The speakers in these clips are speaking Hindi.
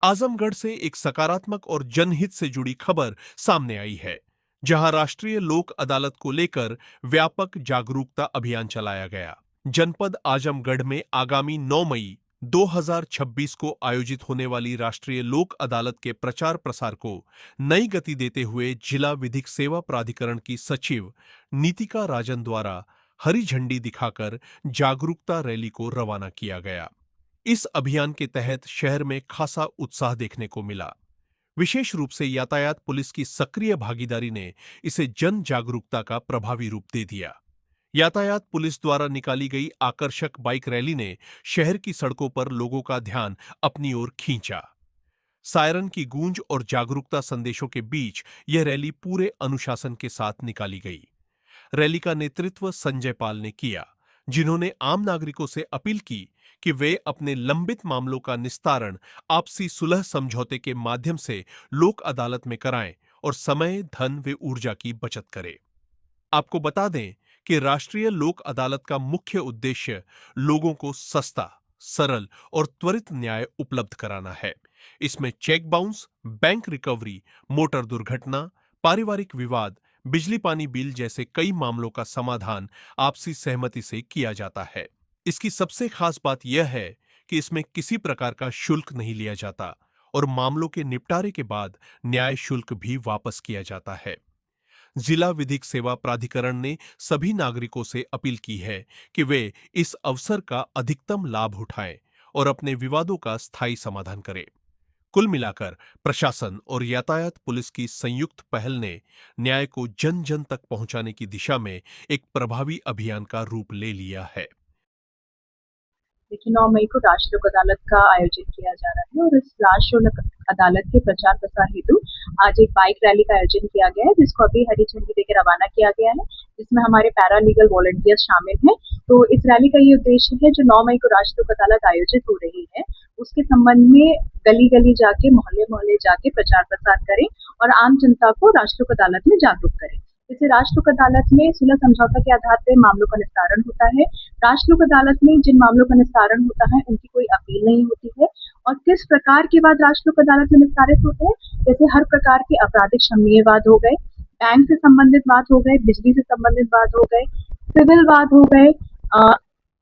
आजमगढ़ से एक सकारात्मक और जनहित से जुड़ी खबर सामने आई है, जहां राष्ट्रीय लोक अदालत को लेकर व्यापक जागरूकता अभियान चलाया गया। जनपद आजमगढ़ में आगामी 9 मई 2026 को आयोजित होने वाली राष्ट्रीय लोक अदालत के प्रचार प्रसार को नई गति देते हुए जिला विधिक सेवा प्राधिकरण की सचिव नीतिका राजन द्वारा हरी झंडी दिखाकर जागरूकता रैली को रवाना किया गया। इस अभियान के तहत शहर में खासा उत्साह देखने को मिला। विशेष रूप से यातायात पुलिस की सक्रिय भागीदारी ने इसे जन जागरूकता का प्रभावी रूप दे दिया। यातायात पुलिस द्वारा निकाली गई आकर्षक बाइक रैली ने शहर की सड़कों पर लोगों का ध्यान अपनी ओर खींचा। सायरन की गूंज और जागरूकता संदेशों के बीच यह रैली पूरे अनुशासन के साथ निकाली गई। रैली का नेतृत्व संजय पाल ने किया, जिन्होंने आम नागरिकों से अपील की कि वे अपने लंबित मामलों का निस्तारण आपसी सुलह समझौते के माध्यम से लोक अदालत में कराएं और समय, धन व ऊर्जा की बचत करें। आपको बता दें कि राष्ट्रीय लोक अदालत का मुख्य उद्देश्य लोगों को सस्ता, सरल और त्वरित न्याय उपलब्ध कराना है। इसमें cheque bounce, bank recovery, motor दुर्घटना, पारिवारिक विवाद, बिजली पानी बिल जैसे कई मामलों का समाधान आपसी सहमति से किया जाता है। इसकी सबसे खास बात यह है कि इसमें किसी प्रकार का शुल्क नहीं लिया जाता और मामलों के निपटारे के बाद न्याय शुल्क भी वापस किया जाता है। जिला विधिक सेवा प्राधिकरण ने सभी नागरिकों से अपील की है कि वे इस अवसर का अधिकतम लाभ उठाएं और अपने विवादों का स्थायी समाधान करें। कुल मिलाकर प्रशासन और यातायात पुलिस की संयुक्त पहल ने न्याय को जन जन तक पहुंचाने की दिशा में एक प्रभावी अभियान का रूप ले लिया है। देखिए 9 मई को राष्ट्रीय लोक अदालत का आयोजन किया जा रहा है और इस राष्ट्रीय लोक अदालत के प्रचार प्रसार हेतु आज एक बाइक रैली का आयोजन किया गया है, जिसको अभी हरी झंडी देकर रवाना किया गया है, जिसमें हमारे पैरालीगल वॉलंटियर्स शामिल हैं। तो इस रैली का ये उद्देश्य है, जो 9 मई को राष्ट्रीय लोक अदालत आयोजित हो रही है, उसके संबंध में गली गली जाके, मोहल्ले मोहल्ले जाके प्रचार प्रसार करें और आम जनता को राष्ट्रीय लोक अदालत में जागरूक करें। जैसे राष्ट्रीय लोक अदालत में सुलह समझौता के आधार पर मामलों का निस्तारण होता है। राष्ट्रीय लोक अदालत में जिन मामलों का निस्तारण होता है, उनकी कोई अपील नहीं होती है। और किस प्रकार के वाद राष्ट्रीय लोक अदालत में निस्तारित होते हैं, जैसे हर प्रकार के आपराधिक क्षमनीय वाद हो गए, बैंक से संबंधित वाद हो गए, बिजली से संबंधित वाद हो गए, सिविल वाद हो गए,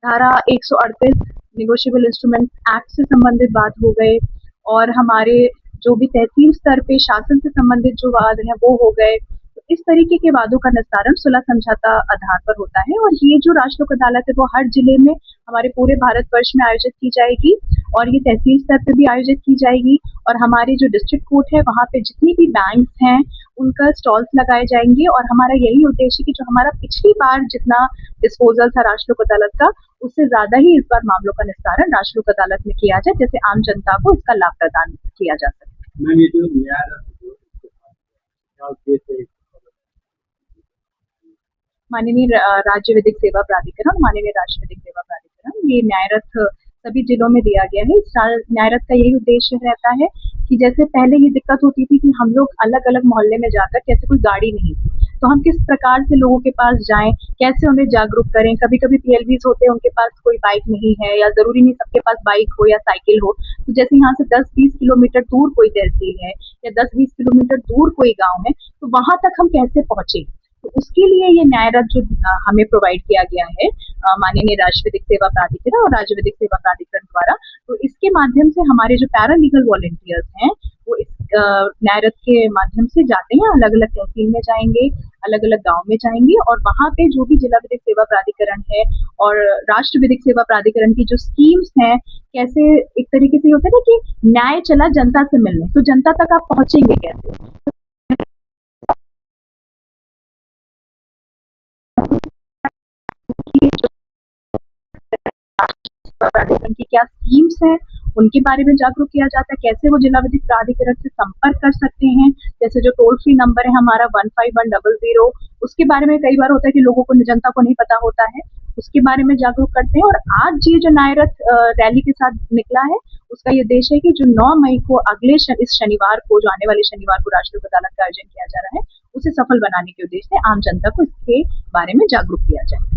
धारा 138 नेगोशिएबल इंस्ट्रूमेंट एक्ट से संबंधित वाद हो गए, और हमारे जो भी तहसील स्तर पे शासन से संबंधित जो वाद है वो हो गए। तो इस तरीके के वादों का निस्तारण सुलह समझौता आधार पर होता है और ये जो राष्ट्रीय लोक अदालत है वो हर जिले में हमारे पूरे भारतवर्ष में आयोजित की जाएगी और ये तहसील स्तर पर भी आयोजित की जाएगी। और हमारे जो डिस्ट्रिक्ट कोर्ट है वहाँ पे जितनी भी बैंक्स हैं उनका स्टॉल्स लगाए जाएंगे और हमारा यही उद्देश्य कि जो हमारा पिछली बार जितना डिस्पोजल था राष्ट्रीय लोक अदालत का, उससे ज्यादा ही इस बार मामलों का निस्तारण राष्ट्रीय लोक अदालत में किया जाए, जैसे आम जनता को इसका लाभ प्रदान किया जा सके। माननीय राज्य विधिक सेवा प्राधिकरण, माननीय राष्ट्रीय विधिक सेवा प्राधिकरण, ये न्यायरथ सभी जिलों में दिया गया है। इस न्यायरथ का यही उद्देश्य रहता है कि जैसे पहले ये दिक्कत होती थी कि हम लोग अलग अलग मोहल्ले में जाकर, कैसे कोई गाड़ी नहीं थी, तो हम किस प्रकार से लोगों के पास जाएं, कैसे उन्हें जागरूक करें। कभी कभी पीएलवीज होते हैं, उनके पास कोई बाइक नहीं है, या जरूरी नहीं सबके पास बाइक हो या साइकिल हो, तो जैसे यहाँ से 10-20 किलोमीटर दूर कोई तहसील है या 10-20 किलोमीटर दूर कोई गाँव है, तो वहां तक हम कैसे पहुंचे, तो उसके लिए ये न्यायरथ जो हमें प्रोवाइड किया गया है माननीय राष्ट्रीय विधिक सेवा प्राधिकरण और राज्य विधिक सेवा प्राधिकरण द्वारा। तो इसके माध्यम से हमारे जो पैरालीगल वॉलंटियर्स हैं वो इस न्यायरथ के माध्यम से जाते हैं, अलग अलग तहसील में जाएंगे, अलग अलग गांव में जाएंगे और वहां पे जो भी जिला विधिक सेवा प्राधिकरण है और राष्ट्र विधिक सेवा प्राधिकरण की जो स्कीम्स हैं, कैसे एक तरीके से होता है ना कि न्याय चला जनता से मिलने, तो जनता तक आप पहुंचेंगे कैसे, की क्या स्कीम्स हैं उनके बारे में जागरूक किया जाता है, कैसे वो जिला विधिक प्राधिकरण से संपर्क कर सकते हैं। जैसे जो टोल फ्री नंबर है हमारा 15100, उसके बारे में कई बार होता है कि लोगों को, जनता को नहीं पता होता है, उसके बारे में जागरूक करते हैं। और आज ये जो न्यायरथ रैली के साथ निकला है, उसका ये उद्देश्य है कि जो 9 मई को इस शनिवार को, जो आने वाले शनिवार को राष्ट्रीय लोक अदालत का आयोजन किया जा रहा है, उसे सफल बनाने के उद्देश्य से आम जनता को इसके बारे में जागरूक किया जाए।